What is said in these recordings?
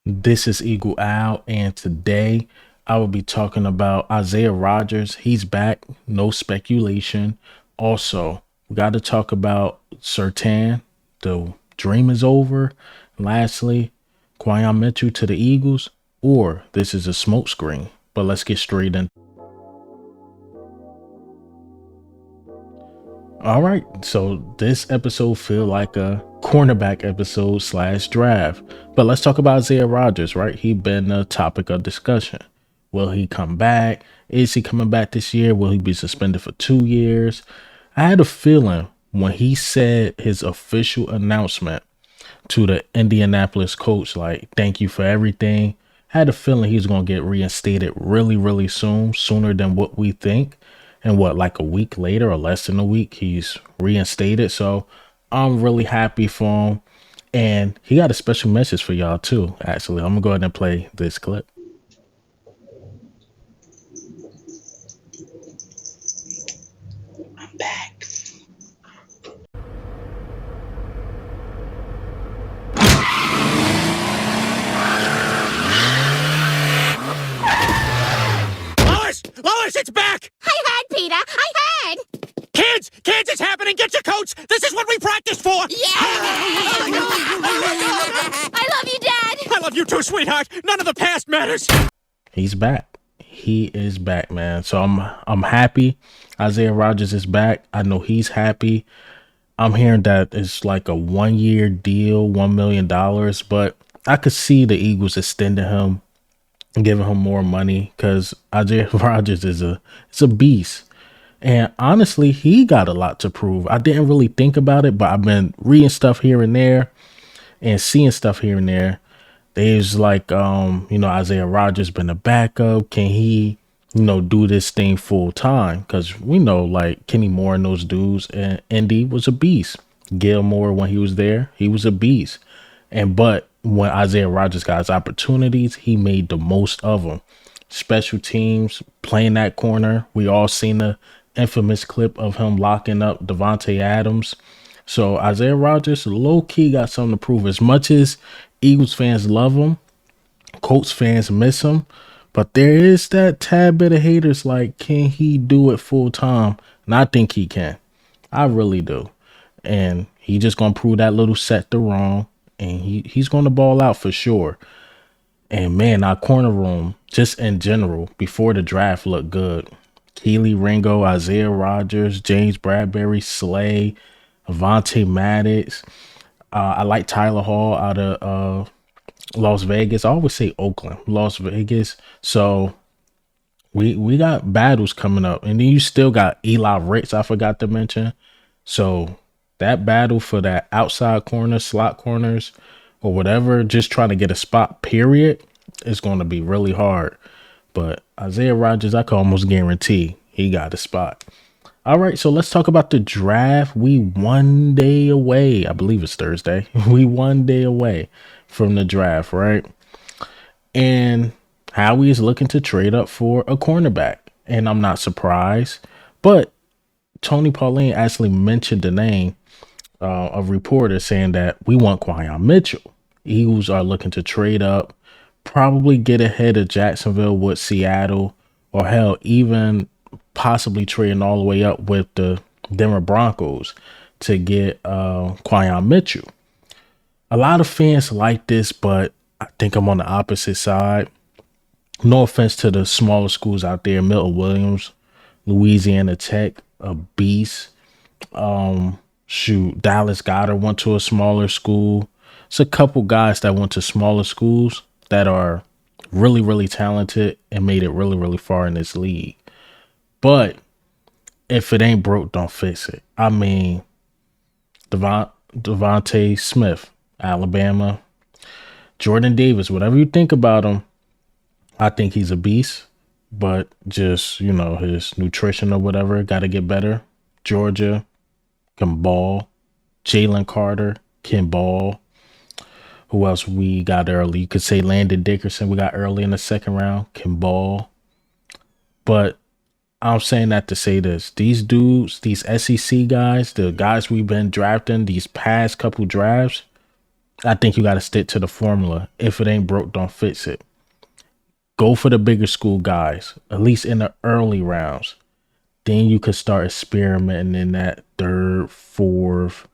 This is Eagle Owl, and today I will be talking about Isaiah Rodgers. He's back, no speculation. Also, we got to talk about Surtain. The dream is over. Lastly, Quinyon Mitchell to the Eagles, or this is a smokescreen. But let's get straight in. All right, so this episode feel like a cornerback episode slash draft. But let's talk about Isaiah Rodgers, right? He been a topic of discussion. Will he come back? Is he coming back this year? Will he be suspended for 2 years? I had a feeling when he said his official announcement to the Indianapolis coach, like, thank you for everything. I had a feeling he was going to get reinstated really, really soon, sooner than what we think. And what, like a week later or less than a week, he's reinstated. So I'm really happy for him. And he got a special message for y'all, too, actually. I'm going to go ahead and play this clip. I'm back. Lois, it's back! I heard, Peter. I heard. Kids, it's happening! Get your coats! This is what we practiced for! Yeah! I love you, Dad. I love you too, sweetheart! None of the past matters! He's back. He is back, man. So I'm happy. Isaiah Rodgers is back. I know he's happy. I'm hearing that it's like a 1 year deal, $1 million, but I could see the Eagles extending him, giving him more money because Isaiah Rodgers is a beast. And honestly, he got a lot to prove. I didn't really think about it, but I've been reading stuff here and there and seeing stuff here and there. There's like, Isaiah Rodgers been a backup. Can he, do this thing full time? Because we know like Kenny Moore and those dudes, and Indy was a beast. Gilmore, when he was there, he was a beast. But when Isaiah Rodgers got his opportunities, he made the most of them. Special teams, playing that corner. We all seen the infamous clip of him locking up Devontae Adams. So Isaiah Rodgers, low key, got something to prove. As much as Eagles fans love him, Colts fans miss him, but there is that tad bit of haters like, can he do it full time? And I think he can. I really do. And he just gonna prove that little sector wrong, and he's gonna ball out for sure. And man, our corner room, just in general, before the draft looked good. Keely Ringo, Isaiah Rodgers, James Bradbury, Slay, Avante Maddox. I like Tyler Hall out of Las Vegas. I always say Oakland, Las Vegas. So we got battles coming up. And then you still got Eli Ricks, I forgot to mention. So that battle for that outside corner, slot corners, or whatever, just trying to get a spot, period, is going to be really hard. But Isaiah Rodgers, I can almost guarantee he got a spot. All right, so let's talk about the draft. We 1 day away. I believe it's Thursday. We 1 day away from the draft, right? And Howie is looking to trade up for a cornerback. And I'm not surprised. But Tony Pauline actually mentioned the name of reporters saying that we want Quinyon Mitchell. Eagles are looking to trade up, probably get ahead of Jacksonville with Seattle, or hell, even possibly trading all the way up with the Denver Broncos to get Quinyon Mitchell. A lot of fans like this, but I think I'm on the opposite side. No offense to the smaller schools out there, Milton Williams, Louisiana Tech, a beast. Dallas Goddard went to a smaller school. It's a couple guys that went to smaller schools that are really, really talented and made it really, really far in this league. But if it ain't broke, don't fix it. I mean, Devontae Smith, Alabama, Jordan Davis, whatever you think about him, I think he's a beast. But just, his nutrition or whatever got to get better. Georgia can ball. Jalen Carter can ball. Who else we got early? You could say Landon Dickerson. We got early in the second round. Can ball. But I'm saying that to say this. These dudes, these SEC guys, the guys we've been drafting these past couple drafts, I think you got to stick to the formula. If it ain't broke, don't fix it. Go for the bigger school guys, at least in the early rounds. Then you could start experimenting in that third, fourth,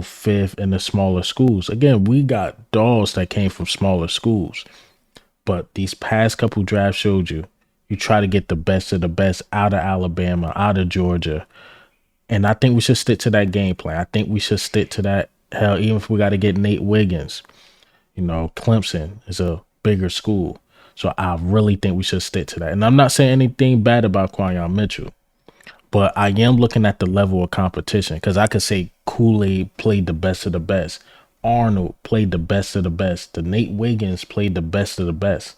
fifth in the smaller schools. Again, we got dogs that came from smaller schools. But these past couple drafts showed you try to get the best of the best out of Alabama, out of Georgia. And I think we should stick to that game plan. I think we should stick to that. Hell, even if we got to get Nate Wiggins, Clemson is a bigger school. So I really think we should stick to that. And I'm not saying anything bad about Quinyon Mitchell, but I am looking at the level of competition because I could say Kool-Aid played the best of the best. Arnold played the best of the best. The Nate Wiggins played the best of the best.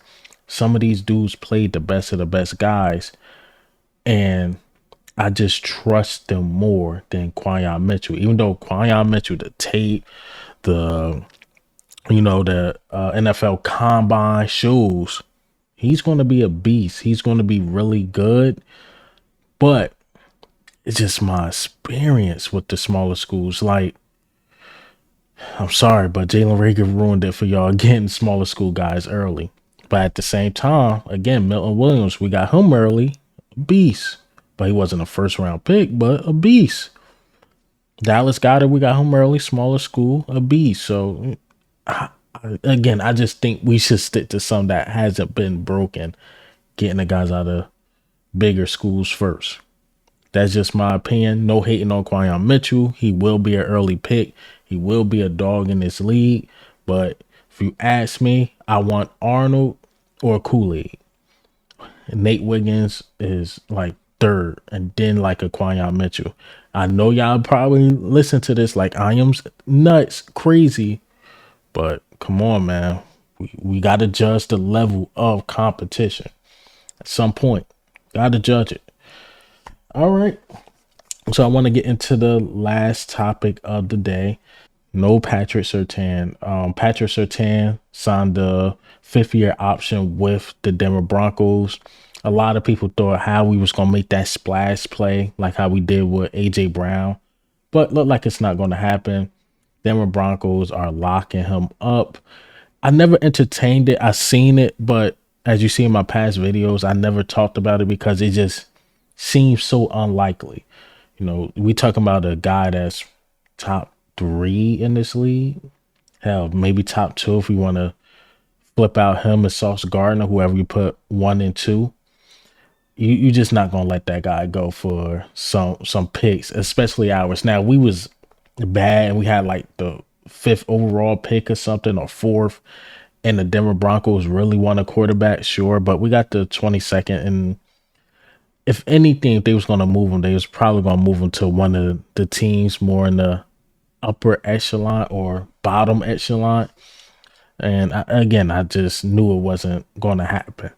Some of these dudes played the best of the best guys. And I just trust them more than Quinyon Mitchell. Even though Quinyon Mitchell, the tape, the NFL Combine shows, he's going to be a beast. He's going to be really good. But it's just my experience with the smaller schools. Like, I'm sorry, but Jalen Reagor ruined it for y'all getting smaller school guys early. But at the same time, again, Milton Williams, we got him early, beast. But he wasn't a first round pick, but a beast. Dallas Goedert, we got him early, smaller school, a beast. So, again, I just think we should stick to some that hasn't been broken, getting the guys out of bigger schools first. That's just my opinion. No hating on Quinyon Mitchell. He will be an early pick. He will be a dog in this league. But if you ask me, I want Arnold or Kool-Aid. And Nate Wiggins is like third, and then like a Quinyon Mitchell. I know y'all probably listen to this like I am nuts, crazy. But come on, man. We got to judge the level of competition at some point. Got to judge it. All right. So I want to get into the last topic of the day. No Patrick Surtain. Patrick Surtain signed the 5th-year option with the Denver Broncos. A lot of people thought how we was going to make that splash play like how we did with A.J. Brown. But look like it's not going to happen. Denver Broncos are locking him up. I never entertained it. I seen it, but as you see in my past videos, I never talked about it because it just seems so unlikely. We talking about a guy that's top 3 in this league. Hell, maybe top 2 if we want to flip out him and Sauce Gardner, whoever you put 1 and 2. You just not gonna let that guy go for some picks, especially ours. Now we was bad and we had like the 5th overall pick or something or 4th, and the Denver Broncos really want a quarterback, sure, but we got the 22nd, and if anything, if they was gonna move him, they was probably gonna move him to one of the teams more in the upper echelon or bottom echelon. And I just knew it wasn't gonna happen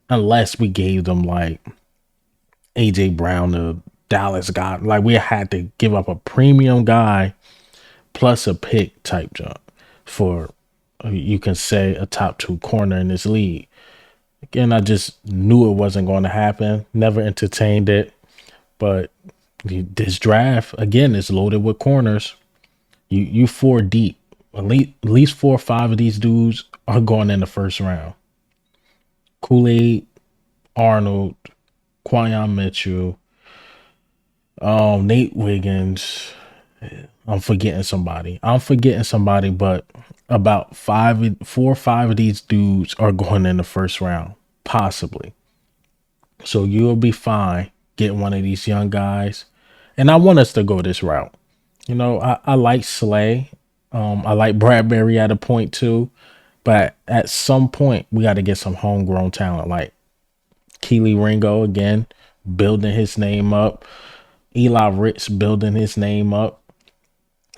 unless we gave them like AJ Brown to Dallas Goedert. Like we had to give up a premium guy plus a pick type jump for, you can say, a top 2 corner in this league. Again, I just knew it wasn't going to happen. Never entertained it. But this draft, again, is loaded with corners. You 4 deep. At least 4 or 5 of these dudes are going in the first round. Kool-Aid, Arnold, Quinyon Mitchell, Nate Wiggins. I'm forgetting somebody, but about 4 or 5 of these dudes are going in the first round, possibly. So you'll be fine getting one of these young guys. And I want us to go this route. I like Slay. I like Bradbury at a point too. But at some point, we got to get some homegrown talent like Keely Ringo again, building his name up. Eli Ricks building his name up.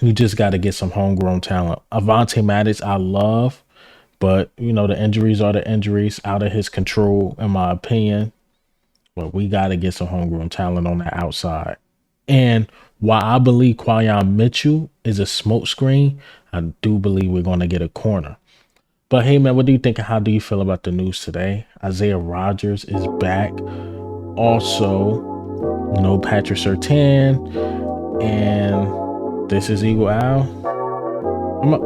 You just got to get some homegrown talent. Avonte Maddox, I love, but the injuries are the injuries, out of his control, in my opinion. But we got to get some homegrown talent on the outside. And while I believe Quinyon Mitchell is a smokescreen, I do believe we're going to get a corner. But hey, man, what do you think? How do you feel about the news today? Isaiah Rodgers is back. Also, Patrick Surtain. And this is Eagle Owl. I'm up.